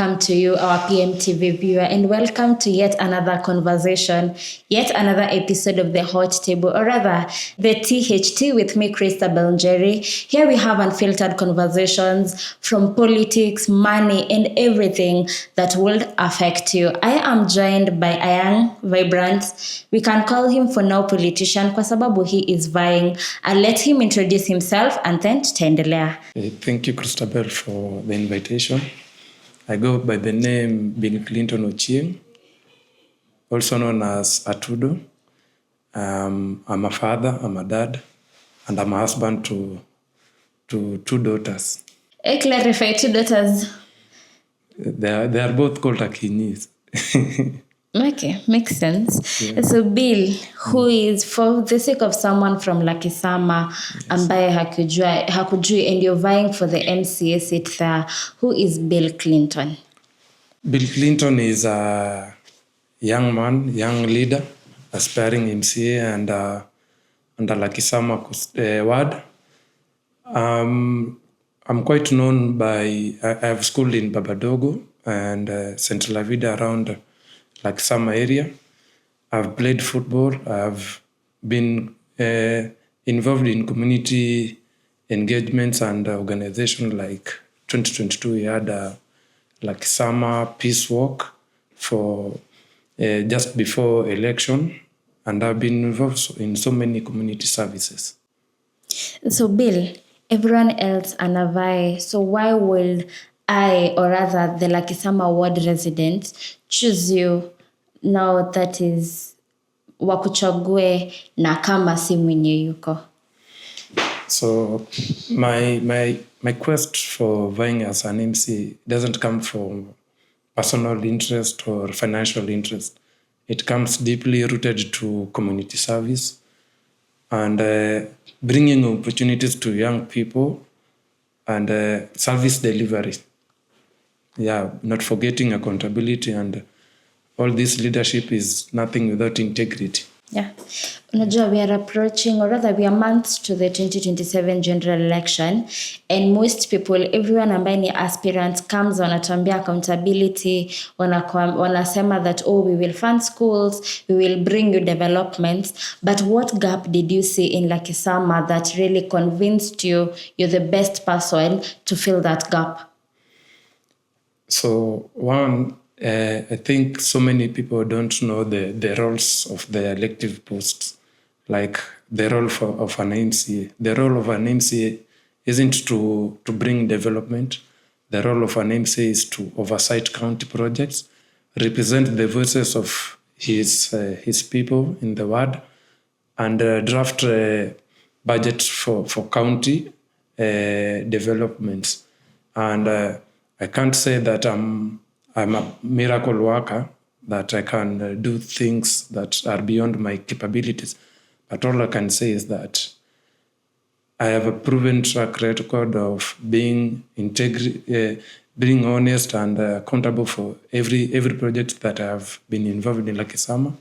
welcome to you, our PMTV viewer, and welcome to yet another conversation, yet another episode of the Hot Table, or rather, the THT with me, Christabel Jerry. Here we have unfiltered conversations from politics, money, and everything that will affect you. I am joined by a young, vibrant, we can call him for now politician, kwa sababu he is vying. I'll let him introduce himself and then tutaendelea. Thank you, Christabel, for the invitation. I go by the name Bill Clinton Ochieng, also known as Atudo. I'm a father, I'm a dad, and I'm a husband to two daughters. Clarify, 2 daughters. They are both called Akinis. Okay, makes sense. Yeah. So Bill, who is, for the sake of someone from Lakisama, ambaye hakujui, and you're vying for the MCA seat there, who is Bill Clinton? Bill Clinton is a young man, young leader, aspiring MCA and the Lakisama ward. I'm quite known by, I have schooled in Babadogo and Central Avida around Lakisama area. I've played football. I've been involved in community engagements and organization like 2022. We had a Lakisama peace walk for just before election, and I've been involved in so many community services. So Bill, everyone else anavai. So why will I, or rather the Lakisama ward resident, choose you now that is wakuchague na kama si mwenye yuko? So my quest for vying as an MC doesn't come from personal interest or financial interest. It comes deeply rooted to community service and bringing opportunities to young people and service delivery. Yeah, not forgetting accountability, and all this leadership is nothing without integrity. Yeah. Unajua, we are approaching, or rather we are months to the 2027 general election, and most people, everyone ambaye ni aspirant comes wanatuambia accountability, wanasema that, oh, we will fund schools, we will bring you developments. But what gap did you see in Lakisama that really convinced you you're the best person to fill that gap? So one, I think so many people don't know the roles of the elective posts, like the role of an MCA. The role of an MCA isn't to bring development. The role of an MCA is to oversight county projects, represent the voices of his people in the ward, and draft budgets for county developments. And I can't say that I'm a miracle worker, that I can do things that are beyond my capabilities. But all I can say is that I have a proven track record of being being honest and accountable for every project that I have been involved in Lakisama.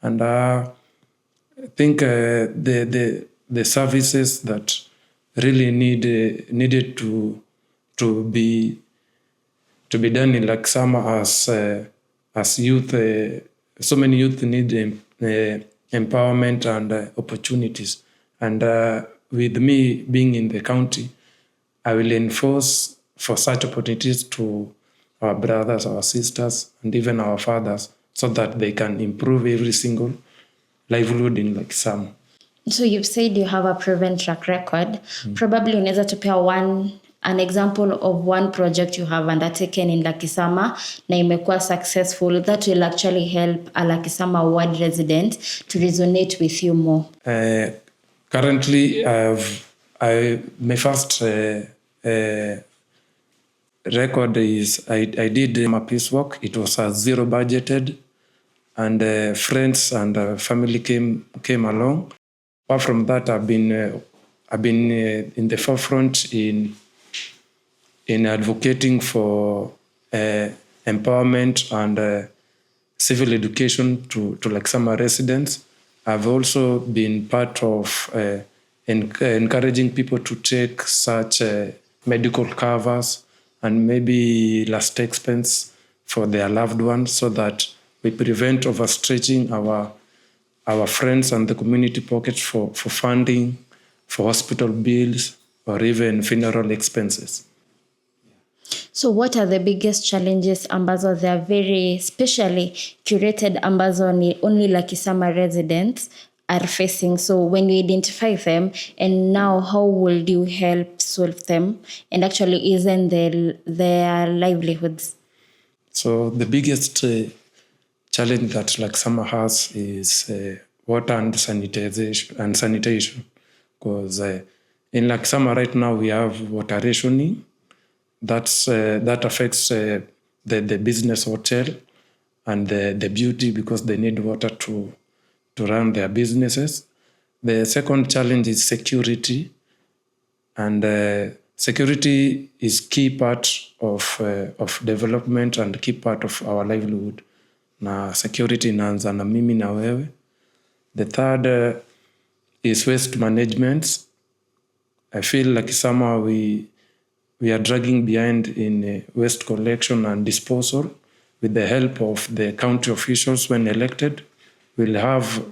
And I think the services that really needed to be done in Lakisama as youth. So many youth need empowerment and opportunities. And with me being in the county, I will enforce for such opportunities to our brothers, our sisters, and even our fathers, so that they can improve every single livelihood in Lakisama. So you've said you have a proven track record. Probably unaweza tupea an example of one project you have undertaken in Lakisama na imekuwa successful that will actually help a Lakisama ward resident to resonate with you more. Currently, my first record is I did my peace work. It was zero budgeted, and friends and family came along. Apart from that, I've been in the forefront in advocating for empowerment and civil education to Lakisama residents. I've also been part of encouraging people to take such medical covers and maybe last expense for their loved ones, so that we prevent overstretching our friends and the community pockets for funding, for hospital bills, or even funeral expenses. So what are the biggest challenges ambazo they are very specially curated ambazo ni only Lakisama residents are facing? So when you identify them, and now how will you help solve them and actually ease in their livelihoods? So the biggest challenge that Lakisama has is water and sanitation. Because in Lakisama right now we have water rationing. That affects the business hotel and the beauty, because they need water to run their businesses. The second challenge is security, and security is key part of development and key part of our livelihood. Na security inaanza na mimi na wewe. The third is waste management. I feel like somehow we are dragging behind in waste collection and disposal. With the help of the county officials when elected, we'll have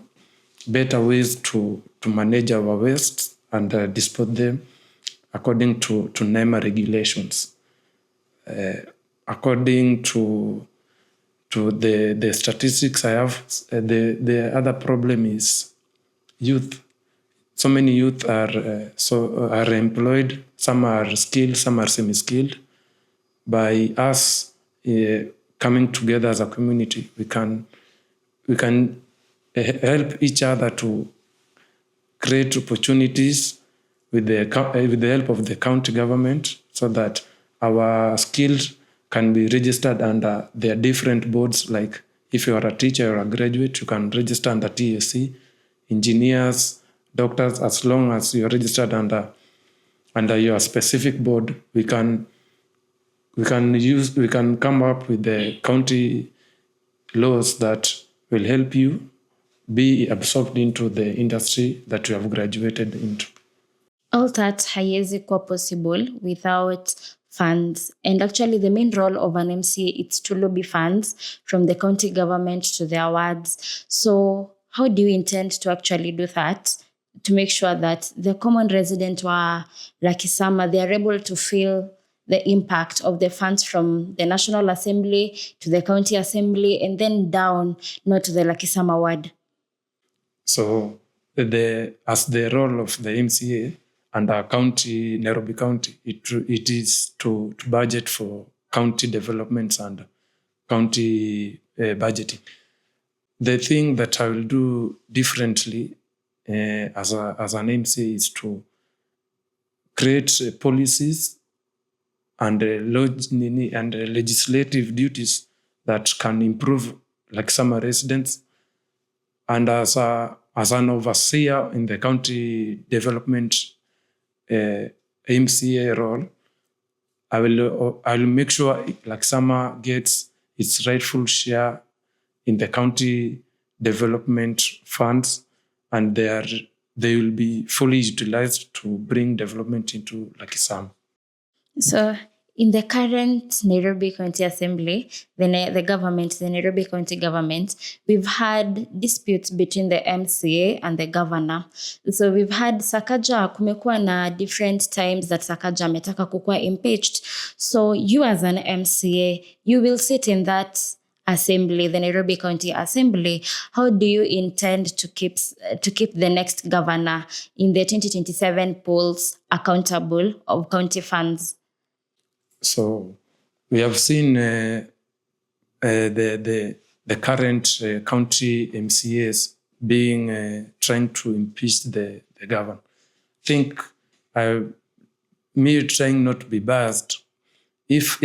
better ways to manage our waste and dispose them according to NEMA regulations. According to the statistics I have, the other problem is youth. So many youth are employed. Some are skilled, some are semi-skilled. By us coming together as a community, we can help each other to create opportunities with the help of the county government, so that our skills can be registered under their different boards. Like if you are a teacher or a graduate, you can register under TSC, engineers, doctors. As long as you are registered under your specific board, we can come up with the county laws that will help you be absorbed into the industry that you have graduated into. All that haiwezi kuwa possible without funds. And actually the main role of an MCA is to lobby funds from the county government to their wards. So how do you intend to actually do that, to make sure that the common resident wa Lakisama, they are able to feel the impact of the funds from the National Assembly to the County Assembly and then down, not to the Lakisama ward? So as the role of the MCA and our county, Nairobi County, it is to budget for county developments and county budgeting. The thing that I will do differently as an MCA is to create policies and legislative duties that can improve Lakisama residents. And as an overseer in the county development MCA role, I will make sure Lakisama gets its rightful share in the county development funds, and they will be fully utilized to bring development into Lakisama. So in the current Nairobi County Assembly, the Nairobi County government, we've had disputes between the MCA and the governor. So we've had Sakaja, kumekuwa na different times that Sakaja ametaka kukuwa impeached. So you as an MCA, you will sit in that assembly, the Nairobi County Assembly. How do you intend to keep the next governor in the 2027 polls accountable of county funds? So we have seen the current county MCAs being trying to impeach the governor. I think me trying not to be biased, if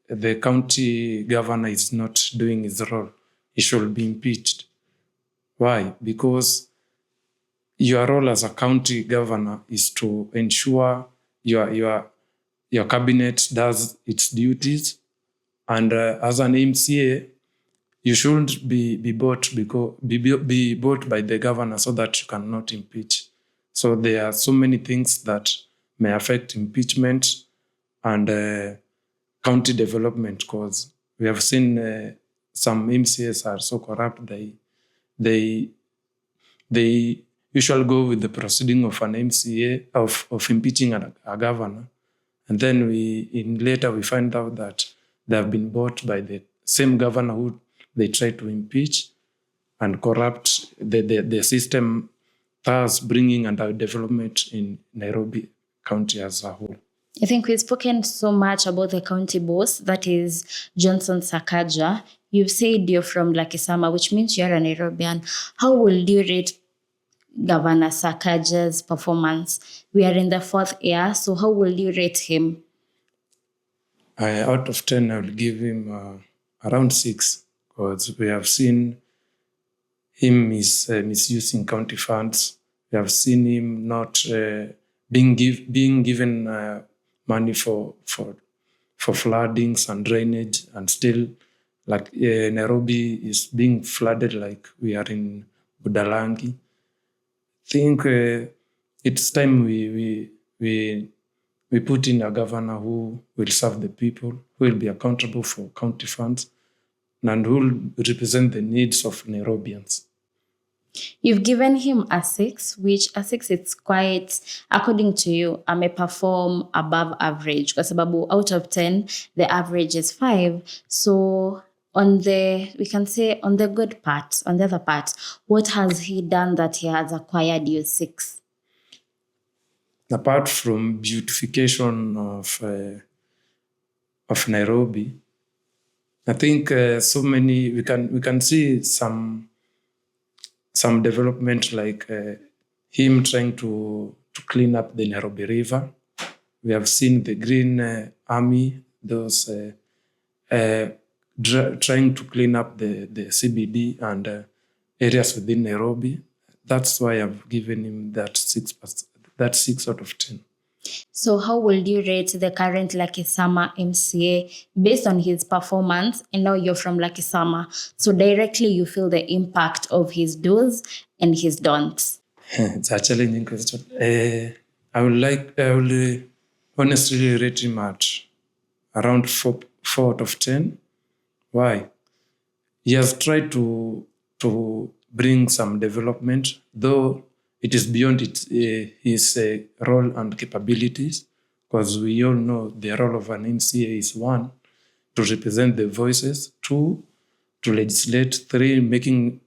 the county governor is not doing his role, he should be impeached. Why? Because your role as a county governor is to ensure your cabinet does its duties, and as an MCA, you shouldn't be bought by the governor so that you cannot impeach. So there are so many things that may affect impeachment, and county development, because we have seen some MCAs are so corrupt. They usually go with the proceeding of an MCA of impeaching a governor, and then later we find out that they have been bought by the same governor who they try to impeach and corrupt the system, thus bringing under development in Nairobi County as a whole. I think we've spoken so much about the county boss, that is Johnson Sakaja. You've said you're from Lakisama, which means you're a Nairobian. How will you rate Governor Sakaja's performance? We are in the 4th year, so how will you rate him? Out of 10, I will give him around 6, because we have seen him misusing county funds. We have seen him not being given money for floodings and drainage, and still like Nairobi is being flooded like we are in Budalangi. I think it's time we put in a governor who will serve the people, who will be accountable for county funds, and who will represent the needs of Nairobians. You've given him a 6, which a 6 it's quite, according to you, may perform above average. Because out of 10, the average is 5. So we can say on the good part, on the other part, what has he done that he has acquired you 6? Apart from beautification of Nairobi, I think we can see some development, like him trying to clean up the Nairobi River. We have seen the Green Army, those trying to clean up the CBD and areas within Nairobi. That's why I've given him that 6 out of 10. So how will you rate the current Lakisama MCA based on his performance? And now you're from Lakisama, so directly you feel the impact of his do's and his don'ts. It's a challenging question. I will honestly rate him at around 4 out of 10. Why? He has tried to bring some development, though it is beyond his role and capabilities, because we all know the role of an MCA is 1, to represent the voices, 2, to legislate, 3, making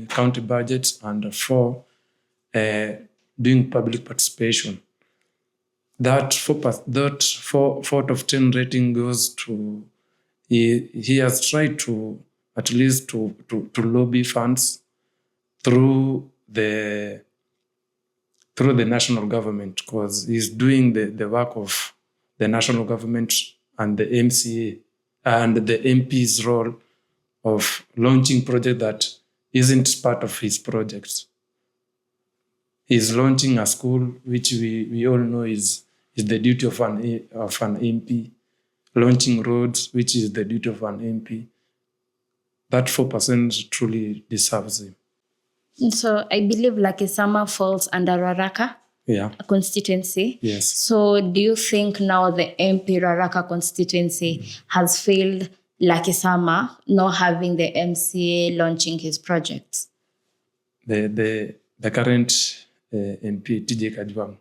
county budgets, and 4, doing public participation. That 4 out of 10 rating goes to he has tried to at least to lobby funds through the national government, because he's doing the work of the national government and the MCA and the MP's role of launching project that isn't part of his projects. He's launching a school, which we all know is the duty of an MP. Launching roads, which is the duty of an MP. That 4% truly deserves him. So I believe Lakisama falls under Raraka constituency. Yes. So do you think now the MP Raraka constituency has failed Lakisama not having the MCA launching his projects? The current MP, TJ Kajwang,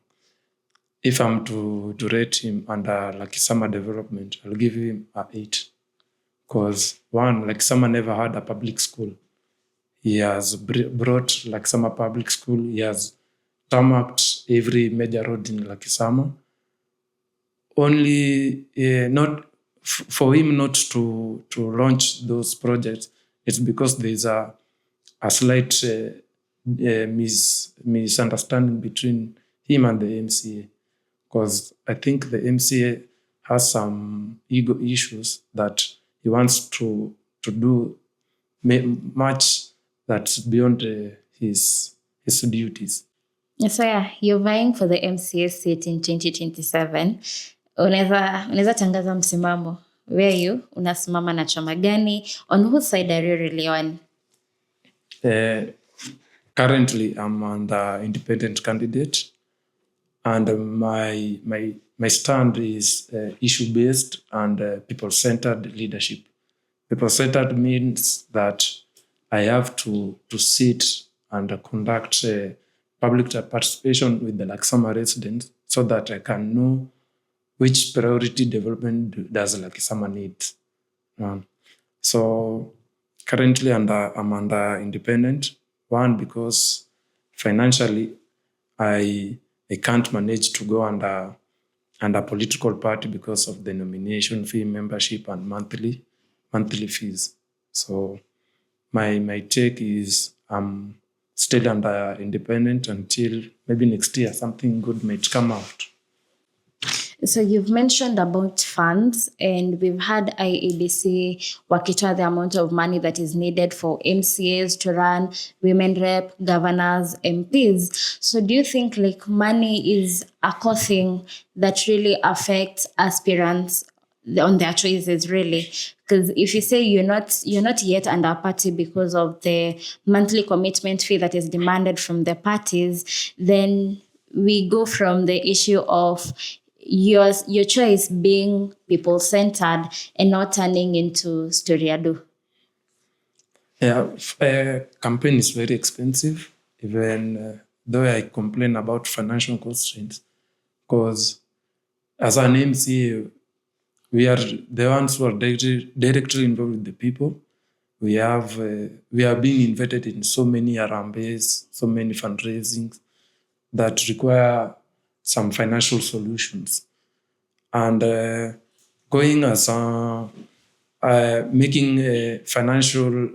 if I'm to rate him under Lakisama development, I'll give him an 8. Because 1, Lakisama never had a public school. He has brought Lakisama public school. He has tarmacked every major road in Lakisama. Only for him not to launch those projects, it's because there's a slight misunderstanding between him and the MCA. Because I think the MCA has some ego issues that he wants to do much that's beyond his duties. So yeah, you're vying for the MCA seat in 2027. Unaweza tangaza msimamo. Where are you? Unasimama na chama gani? On whose side are you really on? Currently, I'm an independent candidate, and my my stand is issue-based and people-centered leadership. People-centered means that I have to sit and conduct public participation with the Lakisama residents so that I can know which priority development does Lakisama need. So currently I'm under independent. One, because financially I can't manage to go under political party because of the nomination fee, membership, and monthly fees. So my take is I'm still under independent until maybe next year something good might come out. So you've mentioned about funds, and we've had IEBC wakitoa the amount of money that is needed for MCAs to run, women rep, governors, MPs. So do you think like money is a core thing that really affects aspirants on their choices, really? Because if you say you're not yet under a party because of the monthly commitment fee that is demanded from the parties, then we go from the issue of your choice being people-centered and not turning into storiado. Yeah, campaign is very expensive, even though I complain about financial constraints, because as an MCA, we are the ones who are directly involved with the people. We have been invited in so many Arambes, so many fundraisings that require some financial solutions. And going as making financial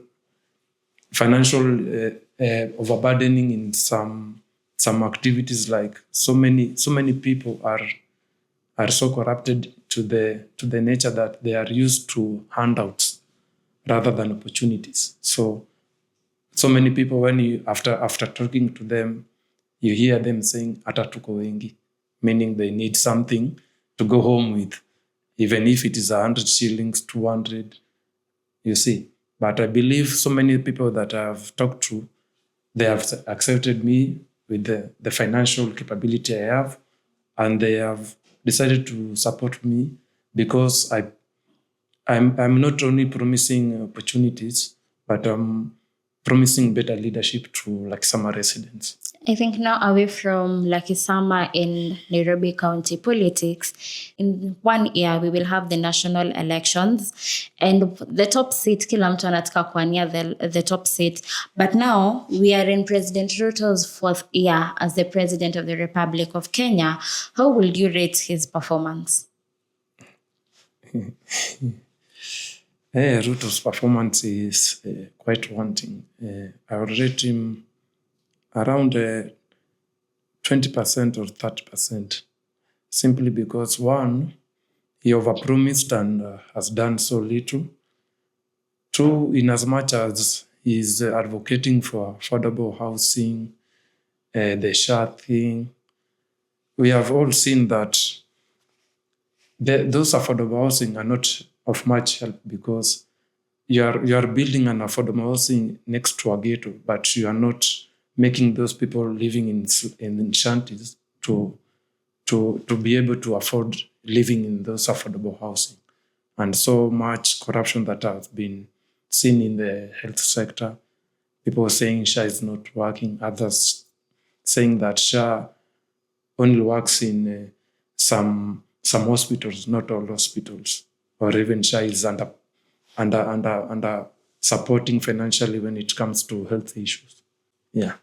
overburdening in some activities, like so many people are so corrupted to the nature that they are used to handouts rather than opportunities. So many people, when you after talking to them, you hear them saying hata tuko wengi, meaning they need something to go home with, even if it is 100 shillings, 200, you see. But I believe so many people that I've talked to, they have accepted me with the financial capability I have, and they have decided to support me because I'm not only promising opportunities, but I'm promising better leadership to Lakisama residents. I think now, away from Lakisama in Nairobi County politics, in 1 year we will have the national elections, and the top seat, kila mtu anataka kuwania the top seat. But now we are in President Ruto's 4th year as the President of the Republic of Kenya. How will you rate his performance? Ruto's performance is quite wanting. I would rate him around 20% or 30%, simply because, one, he overpromised and has done so little. Two, in as much as he's advocating for affordable housing, the SHA thing, we have all seen that those affordable housing are not of much help, because you are building an affordable housing next to a ghetto, but you are not making those people living in shanties to be able to afford living in those affordable housing. And so much corruption that has been seen in the health sector. People saying SHA is not working, others saying that SHA only works in some hospitals, not all hospitals, or even SHA is under supporting financially when it comes to health issues. Yeah.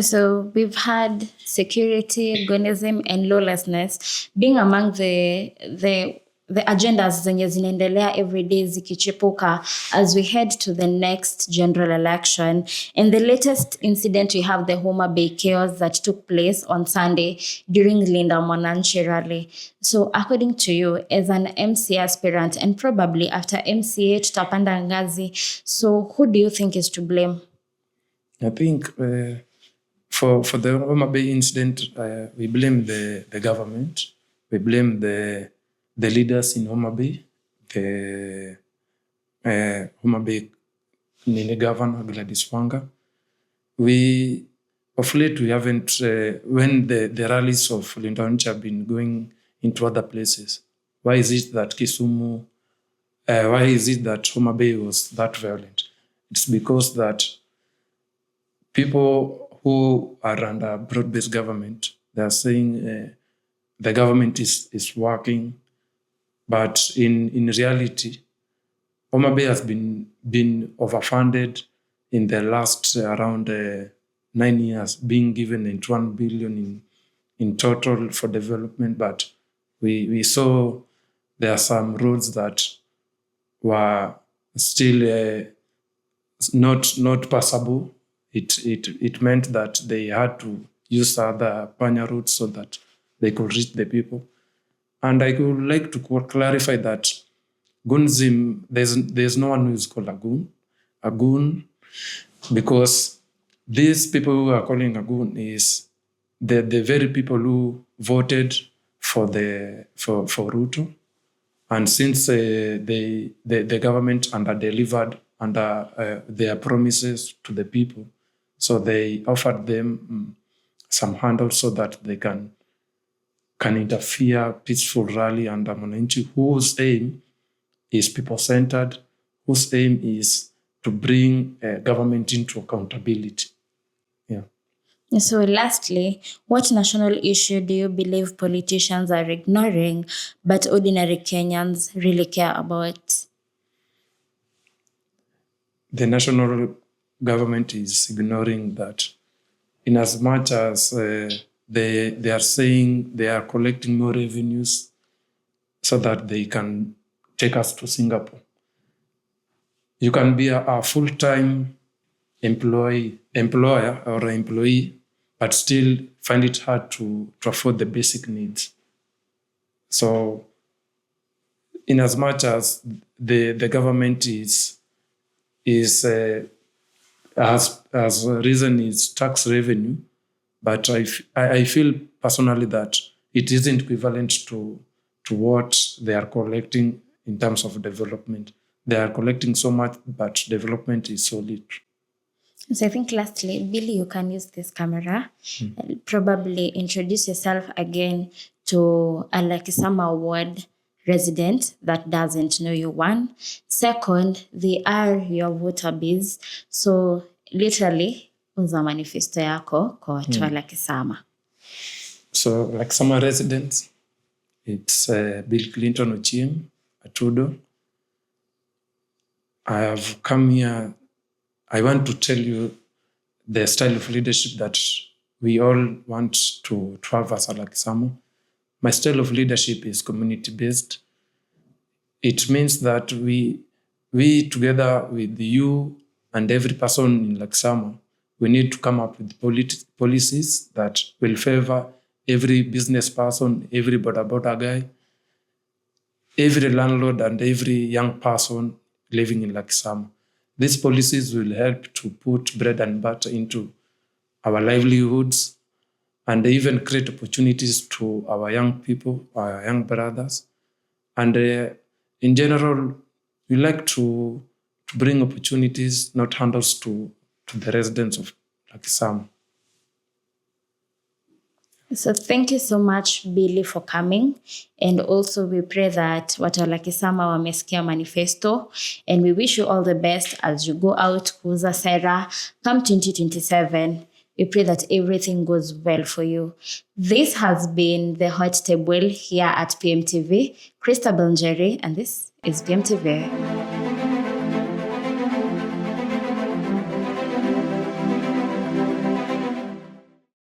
So we've had security, agonism, and lawlessness being among the agendas zenye zinaendelea every day zikichipuka as we head to the next general election. In the latest incident, we have the Homa Bay chaos that took place on Sunday during Linda Mwananchi rally. So according to you, as an MCA aspirant, and probably after MCA tutapanda ngazi, so who do you think is to blame? I think for the Homa Bay incident, we blame the government. We blame the leaders in Homa Bay, the Homa Bay Governor Gladys Wanga. Of late, we haven't, when the rallies of Linda Mwananchi have been going into other places. Why is it that why is it that Homa Bay was that violent? It's because that people who are under broad-based government, they are saying the government is working, but in reality, Homa Bay has been overfunded in the last around 9 years, being given 1 billion in total for development. But we saw there are some roads that were still not passable. It meant that they had to use other panya routes so that they could reach the people. And I would like to clarify that Goonzim, there's no one who is called a goon, because these people who are calling a goon is the very people who voted for Ruto, and since the government under-delivered under their promises to the people, so they offered them some handouts so that they can interfere peaceful rally under Mwananchi, whose aim is people-centered, whose aim is to bring government into accountability. Yeah. So lastly, what national issue do you believe politicians are ignoring but ordinary Kenyans really care about? The national government is ignoring that, in as much as they are saying they are collecting more revenues so that they can take us to Singapore. You can be a full-time employer or employee, but still find it hard to afford the basic needs. So, in as much as the government as reason is tax revenue, but I feel personally that it isn't equivalent to what they are collecting in terms of development. They are collecting so much, but development is so little. So I think lastly, Billy, you can use this camera and probably introduce yourself again to a Lakisama Ward resident that doesn't know you. One. Second, they are your voter base. So literally, uza manifesto yako kwa watu wa Lakisama. So Lakisama residents, it's Bill Clinton Ochieng, Atudo. I have come here. I want to tell you the style of leadership that we all want to have as a Lakisama. My style of leadership is community-based. It means that we together with you and every person in Lakisama, we need to come up with policies that will favor every business person, every boda guy, every landlord, and every young person living in Lakisama. These policies will help to put bread and butter into our livelihoods and even create opportunities to our young people, our young brothers. And in general, we like to bring opportunities, not handouts, to the residents of Lakisama. So thank you so much, Billy, for coming. And also we pray that watu wa Lakisama wamesikia manifesto, and we wish you all the best as you go out kuuza sera come 2027. We pray that everything goes well for you. This has been the Hot Table here at PMTV. Christabel Njeri, and this is PMTV.